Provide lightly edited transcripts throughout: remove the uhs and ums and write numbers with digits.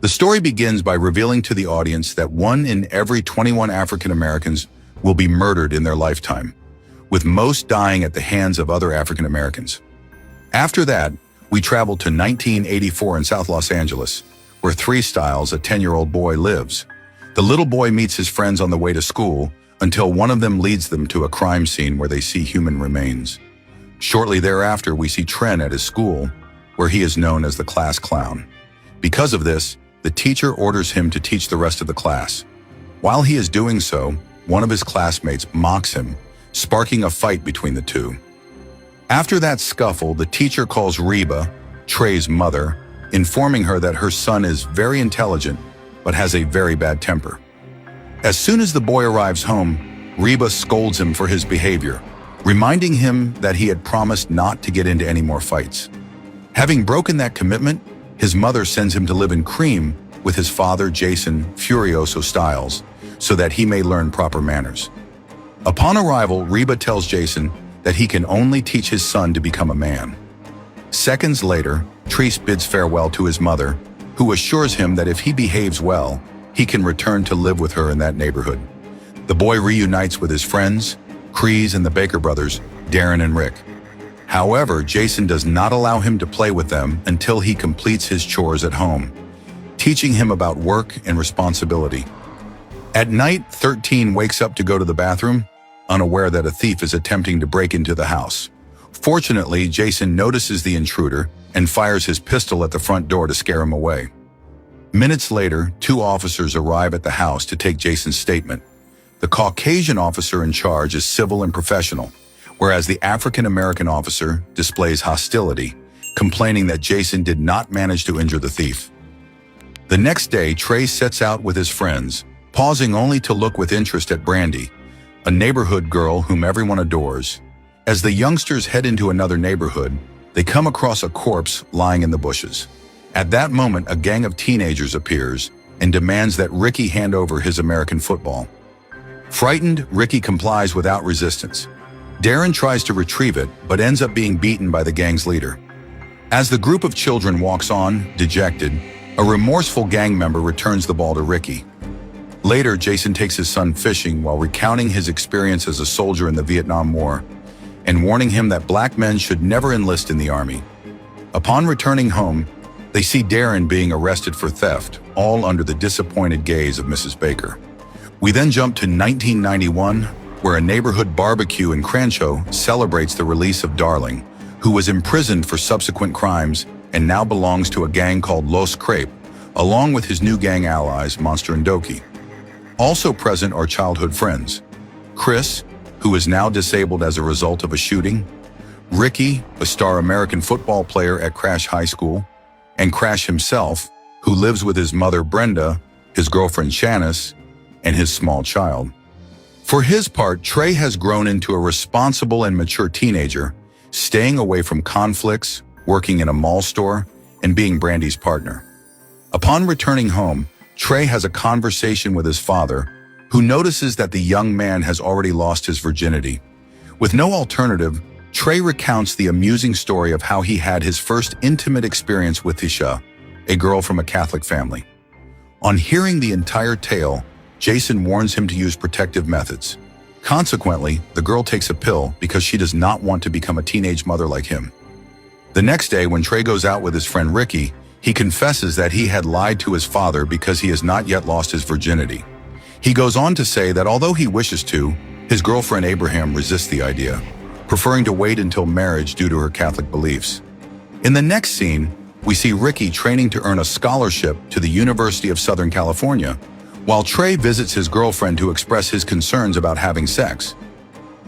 The story begins by revealing to the audience that 1 in every 21 African Americans will be murdered in their lifetime, with most dying at the hands of other African Americans. After that, we travel to 1984 in South Los Angeles, where Three Styles, a 10-year-old boy, lives. The little boy meets his friends on the way to school until one of them leads them to a crime scene where they see human remains. Shortly thereafter, we see Tren at his school, where he is known as the class clown. Because of this, the teacher orders him to teach the rest of the class. While he is doing so, one of his classmates mocks him, sparking a fight between the two. After that scuffle, the teacher calls Reba, Trey's mother, informing her that her son is very intelligent but has a very bad temper. As soon as the boy arrives home, Reba scolds him for his behavior, reminding him that he had promised not to get into any more fights. Having broken that commitment, his mother sends him to live in Cream with his father, Jason Furioso Styles, so that he may learn proper manners. Upon arrival, Reba tells Jason that he can only teach his son to become a man. Seconds later, Treese bids farewell to his mother, who assures him that if he behaves well, he can return to live with her in that neighborhood. The boy reunites with his friends, Kreese and the Baker brothers, Darren and Rick. However, Jason does not allow him to play with them until he completes his chores at home, teaching him about work and responsibility. At night, 13 wakes up to go to the bathroom, unaware that a thief is attempting to break into the house. Fortunately, Jason notices the intruder and fires his pistol at the front door to scare him away. Minutes later, 2 officers arrive at the house to take Jason's statement. The Caucasian officer in charge is civil and professional, whereas the African-American officer displays hostility, complaining that Jason did not manage to injure the thief. The next day, Trey sets out with his friends, pausing only to look with interest at Brandy, a neighborhood girl whom everyone adores. As the youngsters head into another neighborhood, they come across a corpse lying in the bushes. At that moment, a gang of teenagers appears and demands that Ricky hand over his American football. Frightened, Ricky complies without resistance. Darren tries to retrieve it, but ends up being beaten by the gang's leader. As the group of children walks on, dejected, a remorseful gang member returns the ball to Ricky. Later, Jason takes his son fishing while recounting his experience as a soldier in the Vietnam War and warning him that black men should never enlist in the army. Upon returning home, they see Darren being arrested for theft, all under the disappointed gaze of Mrs. Baker. We then jump to 1991, where a neighborhood barbecue in Crenshaw celebrates the release of Darling, who was imprisoned for subsequent crimes and now belongs to a gang called Los Crepe, along with his new gang allies, Monster and Doki. Also present are childhood friends: Chris, who is now disabled as a result of a shooting, Ricky, a star American football player at Crash High School, and Crash himself, who lives with his mother Brenda, his girlfriend Shanice, and his small child. For his part, Trey has grown into a responsible and mature teenager, staying away from conflicts, working in a mall store, and being Brandy's partner. Upon returning home, Trey has a conversation with his father, who notices that the young man has already lost his virginity. With no alternative, Trey recounts the amusing story of how he had his first intimate experience with Tisha, a girl from a Catholic family. On hearing the entire tale, Jason warns him to use protective methods. Consequently, the girl takes a pill because she does not want to become a teenage mother like him. The next day, when Trey goes out with his friend Ricky, he confesses that he had lied to his father because he has not yet lost his virginity. He goes on to say that although he wishes to, his girlfriend Abraham resists the idea, preferring to wait until marriage due to her Catholic beliefs. In the next scene, we see Ricky training to earn a scholarship to the University of Southern California, while Trey visits his girlfriend to express his concerns about having sex.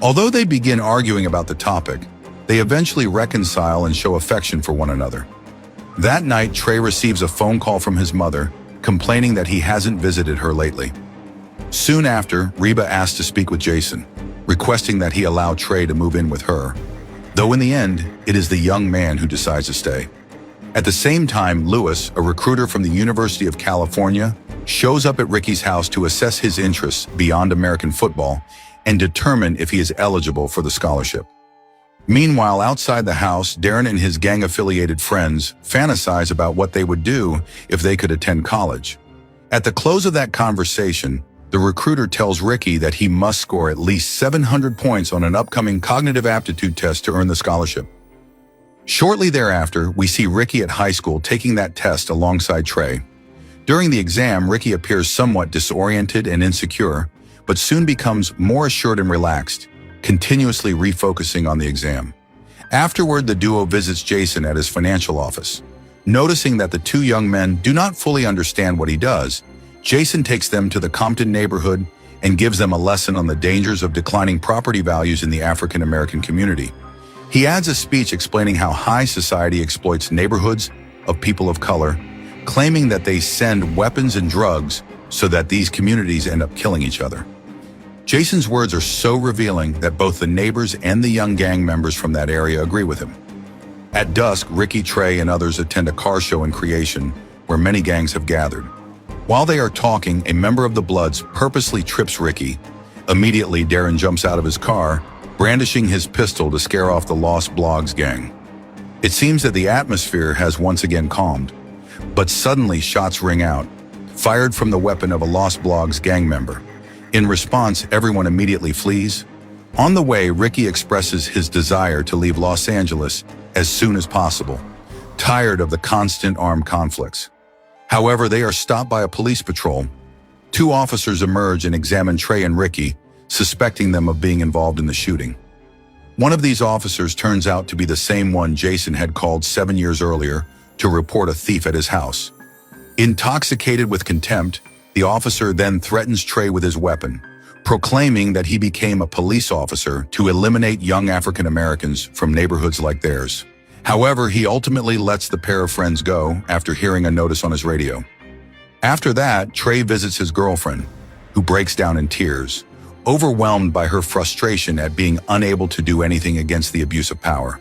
Although they begin arguing about the topic, they eventually reconcile and show affection for one another. That night, Trey receives a phone call from his mother, complaining that he hasn't visited her lately. Soon after, Reba asks to speak with Jason, requesting that he allow Trey to move in with her, though in the end, it is the young man who decides to stay. At the same time, Lewis, a recruiter from the University of California, shows up at Ricky's house to assess his interests beyond American football and determine if he is eligible for the scholarship. Meanwhile, outside the house, Darren and his gang-affiliated friends fantasize about what they would do if they could attend college. At the close of that conversation, the recruiter tells Ricky that he must score at least 700 points on an upcoming cognitive aptitude test to earn the scholarship. Shortly thereafter, we see Ricky at high school taking that test alongside Trey. During the exam, Ricky appears somewhat disoriented and insecure, but soon becomes more assured and relaxed, continuously refocusing on the exam. Afterward, the duo visits Jason at his financial office. Noticing that the two young men do not fully understand what he does, Jason takes them to the Compton neighborhood and gives them a lesson on the dangers of declining property values in the African American community. He adds a speech explaining how high society exploits neighborhoods of people of color, claiming that they send weapons and drugs so that these communities end up killing each other. Jason's words are so revealing that both the neighbors and the young gang members from that area agree with him. At dusk, Ricky, Trey, and others attend a car show in Creation where many gangs have gathered. While they are talking, a member of the Bloods purposely trips Ricky. Immediately, Darren jumps out of his car, brandishing his pistol to scare off the Lost Blogs gang. It seems that the atmosphere has once again calmed, but suddenly shots ring out, fired from the weapon of a Lost Blogs gang member. In response, everyone immediately flees. On the way, Ricky expresses his desire to leave Los Angeles as soon as possible, tired of the constant armed conflicts. However, they are stopped by a police patrol. Two officers emerge and examine Trey and Ricky, suspecting them of being involved in the shooting. One of these officers turns out to be the same one Jason had called 7 years earlier to report a thief at his house. Intoxicated with contempt, the officer then threatens Trey with his weapon, proclaiming that he became a police officer to eliminate young African Americans from neighborhoods like theirs. However, he ultimately lets the pair of friends go after hearing a notice on his radio. After that, Trey visits his girlfriend, who breaks down in tears, overwhelmed by her frustration at being unable to do anything against the abuse of power.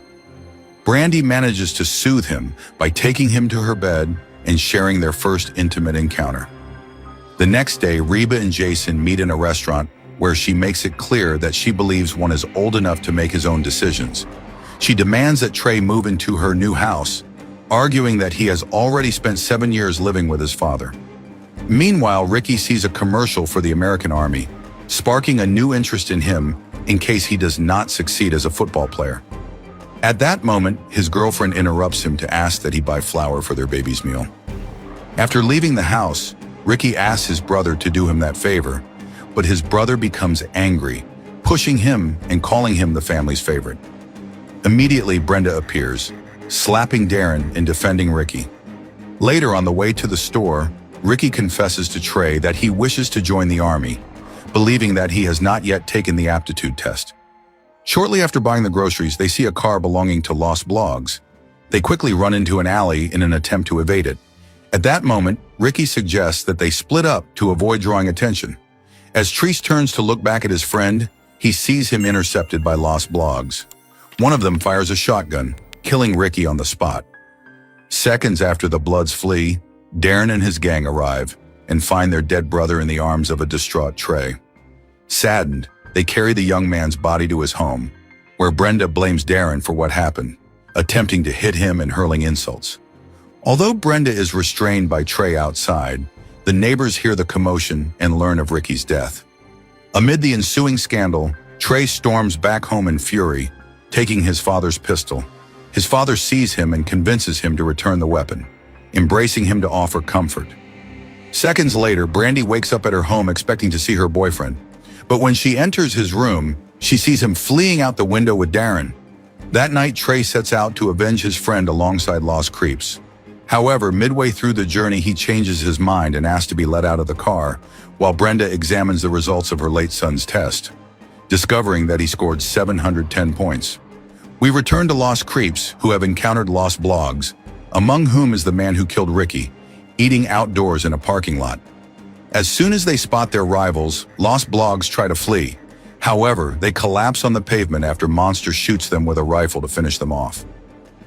Brandy manages to soothe him by taking him to her bed and sharing their first intimate encounter. The next day, Reba and Jason meet in a restaurant where she makes it clear that she believes one is old enough to make his own decisions. She demands that Trey move into her new house, arguing that he has already spent 7 years living with his father. Meanwhile, Ricky sees a commercial for the American Army, sparking a new interest in him in case he does not succeed as a football player. At that moment, his girlfriend interrupts him to ask that he buy flour for their baby's meal. After leaving the house, Ricky asks his brother to do him that favor, but his brother becomes angry, pushing him and calling him the family's favorite. Immediately, Brenda appears, slapping Darren and defending Ricky. Later, on the way to the store, Ricky confesses to Trey that he wishes to join the army, believing that he has not yet taken the aptitude test. Shortly after buying the groceries, they see a car belonging to Lost Blogs. They quickly run into an alley in an attempt to evade it. At that moment, Ricky suggests that they split up to avoid drawing attention. As Treese turns to look back at his friend, he sees him intercepted by Lost Blogs. One of them fires a shotgun, killing Ricky on the spot. Seconds after the Bloods flee, Darren and his gang arrive and find their dead brother in the arms of a distraught Trey. Saddened, they carry the young man's body to his home, where Brenda blames Darren for what happened, attempting to hit him and hurling insults. Although Brenda is restrained by Trey outside, the neighbors hear the commotion and learn of Ricky's death. Amid the ensuing scandal, Trey storms back home in fury, taking his father's pistol. His father sees him and convinces him to return the weapon, embracing him to offer comfort. Seconds later, Brandy wakes up at her home expecting to see her boyfriend, but when she enters his room, she sees him fleeing out the window with Darren. That night, Trey sets out to avenge his friend alongside Lost Creeps. However, midway through the journey, he changes his mind and asks to be let out of the car, while Brenda examines the results of her late son's test, discovering that he scored 710 points. We return to Lost Creeps, who have encountered Lost Blogs, among whom is the man who killed Ricky, eating outdoors in a parking lot. As soon as they spot their rivals, Lost Blogs try to flee. However, they collapse on the pavement after Monster shoots them with a rifle to finish them off.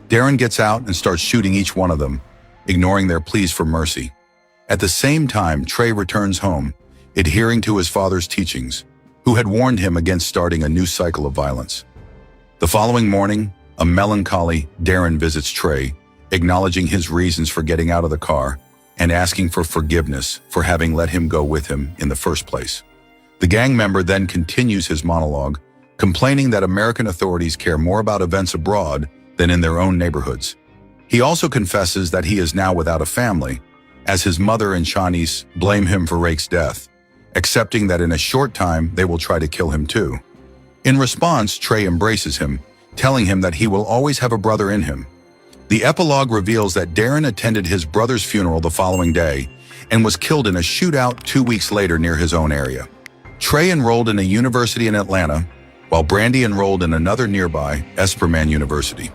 Darren gets out and starts shooting each one of them, ignoring their pleas for mercy. At the same time, Trey returns home, adhering to his father's teachings, who had warned him against starting a new cycle of violence. The following morning, a melancholy Darren visits Trey, acknowledging his reasons for getting out of the car and asking for forgiveness for having let him go with him in the first place. The gang member then continues his monologue, complaining that American authorities care more about events abroad than in their own neighborhoods. He also confesses that he is now without a family, as his mother and Shanice blame him for Rake's death, accepting that in a short time they will try to kill him too. In response, Trey embraces him, telling him that he will always have a brother in him. The epilogue reveals that Darren attended his brother's funeral the following day and was killed in a shootout 2 weeks later near his own area. Trey enrolled in a university in Atlanta, while Brandy enrolled in another nearby, Esperman University.